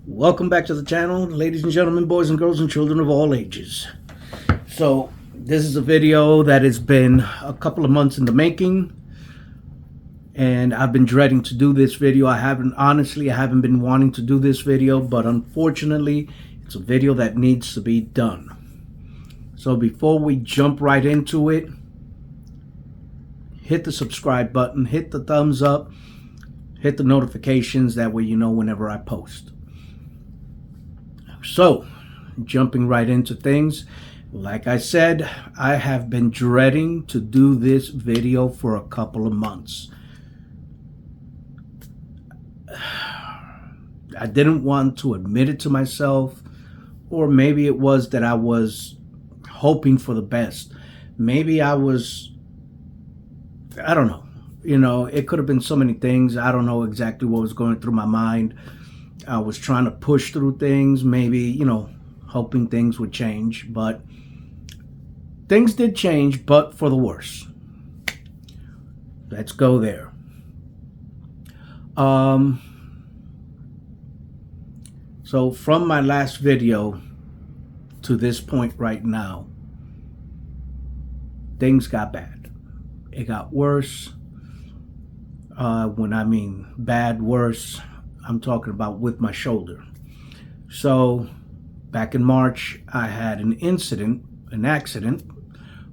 Welcome back to the channel, ladies and gentlemen, boys and girls, and children of all ages. So this is a video that has been a couple of months in the making, and I've been dreading to do this video. I haven't been wanting to do this video, but unfortunately it's a video that needs to be done. So before we jump right into it, hit the subscribe button, hit the thumbs up, hit the notifications, that way you know whenever I post. So, jumping right into things, like I said, I have been dreading to do this video for a couple of months. I didn't want to admit it to myself, or maybe it was that I was hoping for the best. Maybe I don't know. You know, it could have been so many things. I don't know exactly what was going through my mind. I was trying to push through things, maybe, you know, hoping things would change, but things did change, but for the worse. Let's go there. So from my last video to this point right now, things got bad. It got worse. When I mean bad, worse, I'm talking about with my shoulder. So back in March, I had an accident,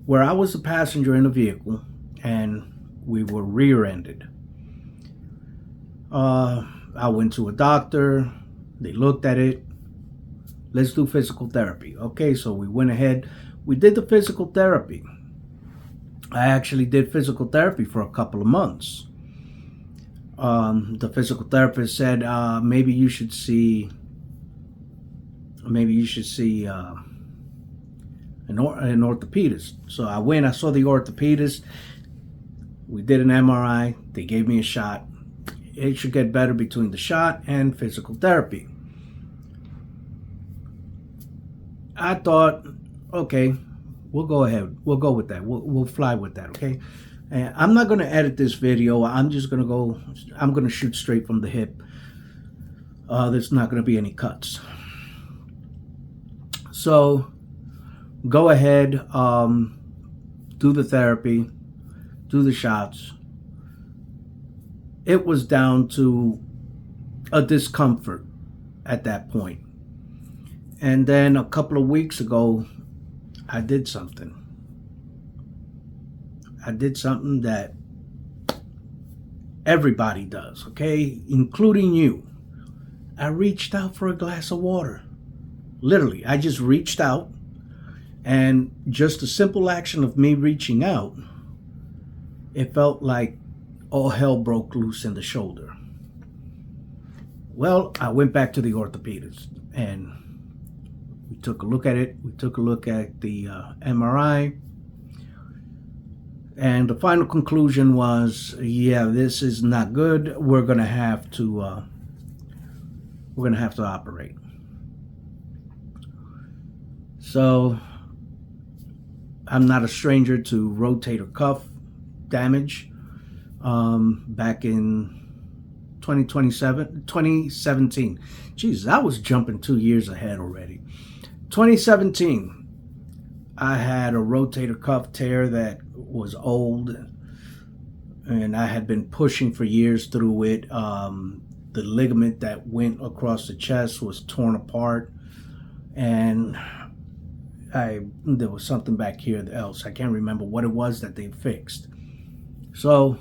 where I was a passenger in a vehicle and we were rear-ended. I went to a doctor. They looked at it. Let's do physical therapy. Okay, so we went ahead. We did the physical therapy. I actually did physical therapy for a couple of months. The physical therapist said, maybe you should see an orthopedist. So I went, I saw the orthopedist. We did an MRI. They gave me a shot. It should get better between the shot and physical therapy. I thought, okay, we'll go ahead. We'll go with that. We'll fly with that, okay? And I'm not going to edit this video. I'm going to shoot straight from the hip. There's not going to be any cuts. So go ahead, do the therapy, do the shots. It was down to a discomfort at that point. And then a couple of weeks ago, I did something. I did something that everybody does, okay? Including you. I reached out for a glass of water. Literally, I just reached out, and just a simple action of me reaching out, it felt like all hell broke loose in the shoulder. Well, I went back to the orthopedist, and we took a look at it. We took a look at the MRI. And the final conclusion was, yeah, this is not good. We're gonna have to operate. So I'm not a stranger to rotator cuff damage. Back in 2017. Jesus, I was jumping 2 years ahead already. 2017. I had a rotator cuff tear that was old, and I had been pushing for years through it. The ligament that went across the chest was torn apart, and there was something back here else. I can't remember what it was that they fixed. So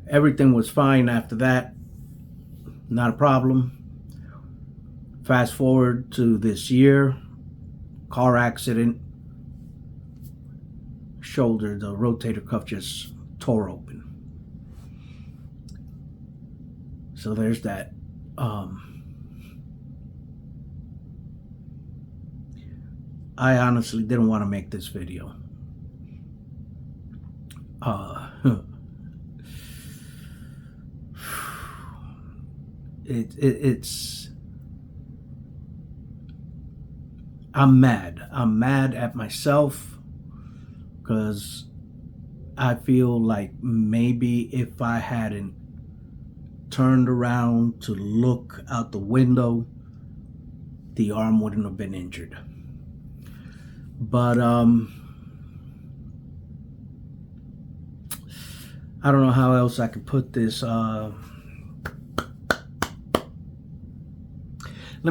everything was fine after that. Not a problem. Fast forward to this year, car accident, shoulder, the rotator cuff just tore open. So there's that. I honestly didn't want to make this video. I'm mad. I'm mad at myself because I feel like maybe if I hadn't turned around to look out the window, the arm wouldn't have been injured. But I don't know how else I could put this. Let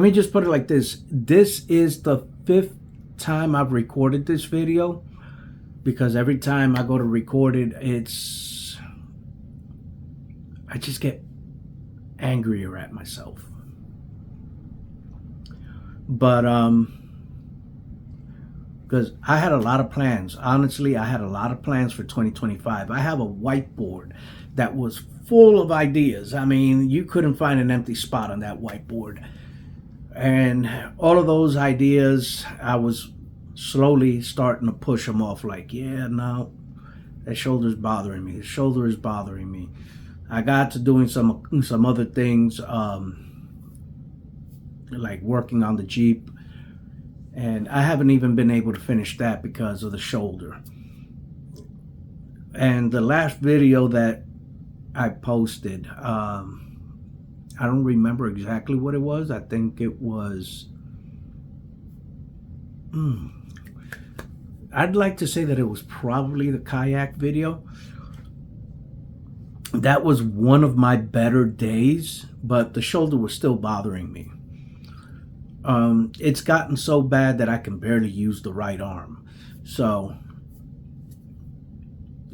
me just put it like this. This is the 5th time I've recorded this video, because every time I go to record it, I just get angrier at myself. But because I had a lot of plans. Honestly, I had a lot of plans for 2025. I have a whiteboard that was full of ideas. I mean, you couldn't find an empty spot on that whiteboard. And all of those ideas, I was slowly starting to push them off. Like, yeah, no, that shoulder's bothering me. The shoulder is bothering me. I got to doing some other things, like working on the Jeep. And I haven't even been able to finish that because of the shoulder. And the last video that I posted, I don't remember exactly what it was. I think it was, I'd like to say that it was probably the kayak video. That was one of my better days, but the shoulder was still bothering me. It's gotten so bad that I can barely use the right arm. So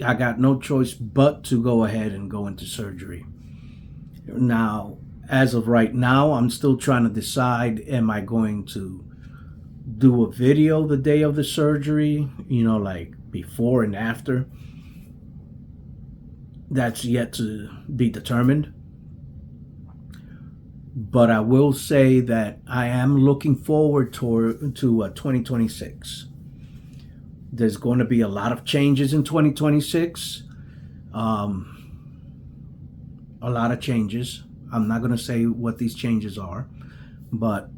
I got no choice but to go ahead and go into surgery. Now, as of right now, I'm still trying to decide, am I going to do a video the day of the surgery, like before and after? That's yet to be determined. But I will say that I am looking forward to 2026. There's going to be a lot of changes in 2026. A lot of changes. I'm not going to say what these changes are, but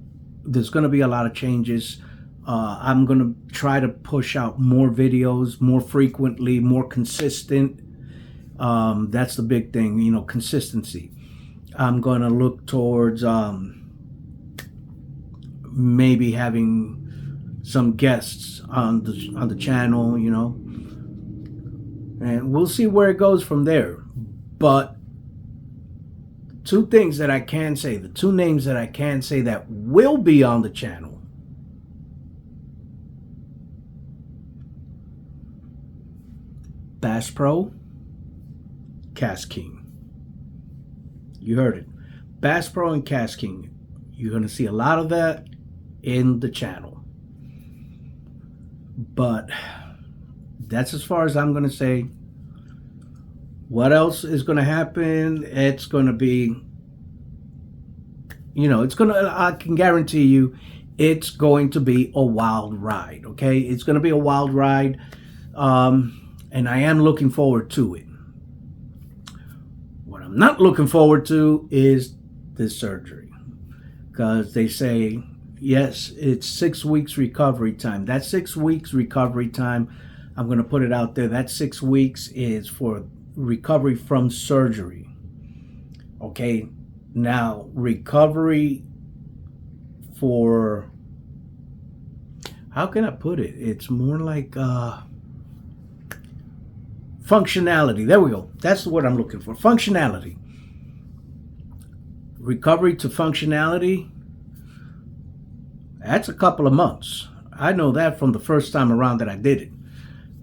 there's going to be a lot of changes. I'm going to try to push out more videos, more frequently, more consistent. That's the big thing, consistency. I'm going to look towards maybe having some guests on the channel, and we'll see where it goes from there. But two things that I can say, the two names that I can say that will be on the channel. Bass Pro, KastKing. You heard it. Bass Pro and KastKing. You're going to see a lot of that in the channel. But that's as far as I'm going to say. What else is going to happen? It's going to be, I can guarantee you, it's going to be a wild ride, okay? It's going to be a wild ride, and I am looking forward to it. What I'm not looking forward to is this surgery, because they say, yes, it's 6 weeks recovery time. That 6 weeks recovery time, I'm going to put it out there, that 6 weeks is for recovery from surgery. Okay, now recovery for, how can I put it? It's more like functionality. There we go. That's the word I'm looking for. Functionality. Recovery to functionality. That's a couple of months. I know that from the first time around that I did it.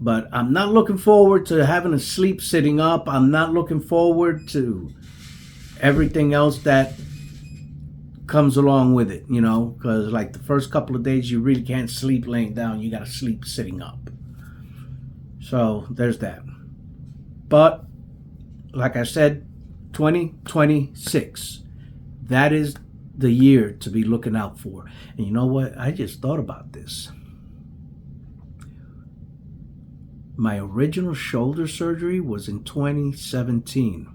But I'm not looking forward to having to sleep sitting up. I'm not looking forward to everything else that comes along with it, because like the first couple of days you really can't sleep laying down. You got to sleep sitting up. So there's that. But like I said, 2026, that is the year to be looking out for. And you know what? I just thought about this. My original shoulder surgery was in 2017.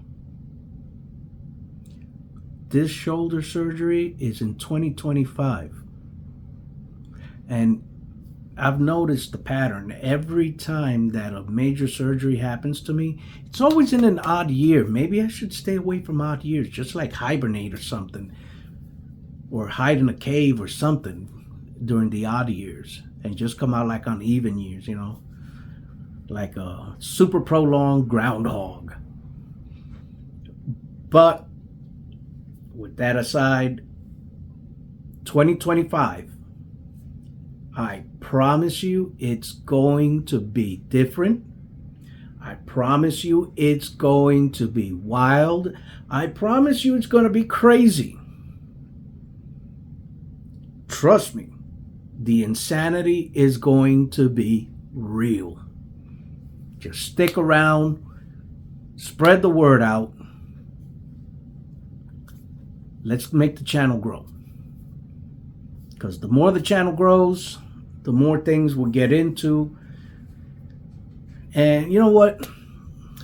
This shoulder surgery is in 2025. And I've noticed the pattern. Every time that a major surgery happens to me, it's always in an odd year. Maybe I should stay away from odd years, just like hibernate or something, or hide in a cave or something during the odd years, and just come out like on even years, you know, like a super prolonged groundhog. But with that aside, 2025, I promise you it's going to be different. I promise you it's going to be wild. I promise you it's going to be crazy. Trust me, the insanity is going to be real. Just stick around, spread the word out. Let's make the channel grow. Because the more the channel grows, the more things we'll get into. And you know what?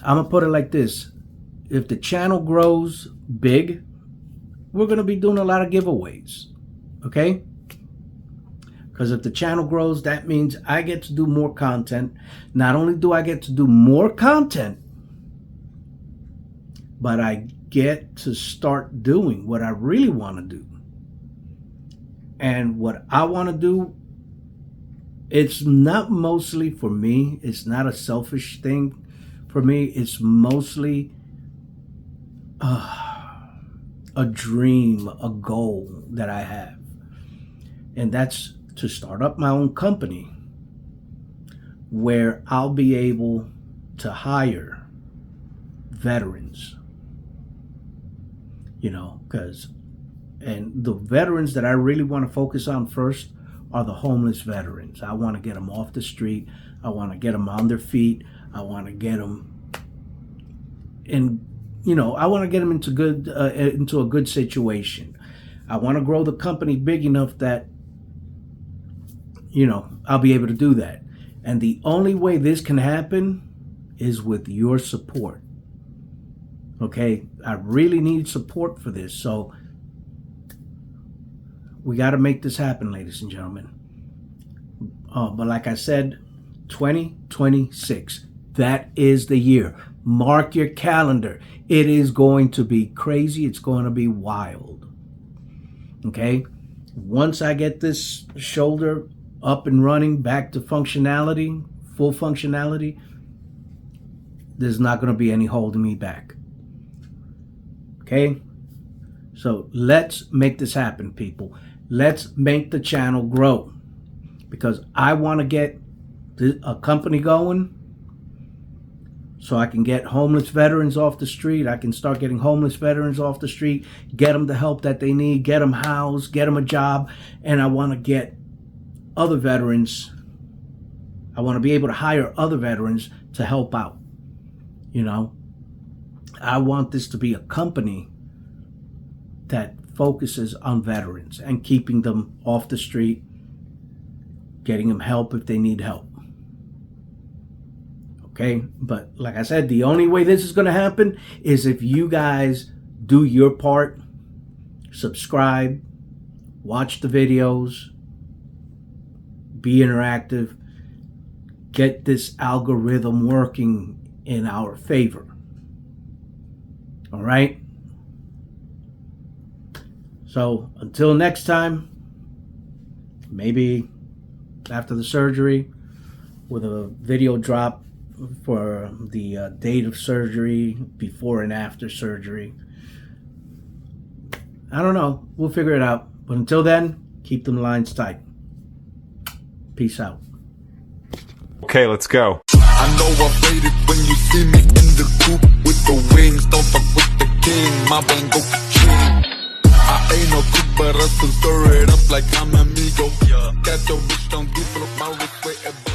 I'm going to put it like this. If the channel grows big, we're going to be doing a lot of giveaways. Okay? Because if the channel grows, that means I get to do more content. Not only do I get to do more content, but I get to start doing what I really want to do. And what I want to do, it's not mostly for me. It's not a selfish thing for me. It's mostly a dream, a goal that I have. And that's to start up my own company where I'll be able to hire veterans, you know, and the veterans that I really want to focus on first are the homeless veterans. I want to get them off the street. I want to get them on their feet. I want to get them I want to get them into a good situation. I want to grow the company big enough that, I'll be able to do that. And the only way this can happen is with your support. Okay? I really need support for this. So we got to make this happen, ladies and gentlemen. But like I said, 2026, that is the year. Mark your calendar. It is going to be crazy. It's going to be wild. Okay? Once I get this shoulder up and running, back to functionality, full functionality, there's not going to be any holding me back. Okay? So let's make this happen, people. Let's make the channel grow. Because I want to get a company going so I can get homeless veterans off the street. I can start getting homeless veterans off the street, get them the help that they need, get them housed, get them a job. And I want to get other veterans. I want to be able to hire other veterans to help out. I want this to be a company that focuses on veterans and keeping them off the street, getting them help if they need help. Okay? But like I said, the only way this is going to happen is if you guys do your part, subscribe, watch the videos, be interactive, get this algorithm working in our favor. All right? So until next time, maybe after the surgery with a video drop for the date of surgery, before and after surgery. I don't know. We'll figure it out. But until then, keep them lines tight. Peace out. Okay, let's go. I know I hate it when you see me in the coop with the wings. Don't fuck with the king, my bang go ka-ching. I ain't no cook, but I still stir it up like I'm amigo. Got your bitch, don't do for my wrist,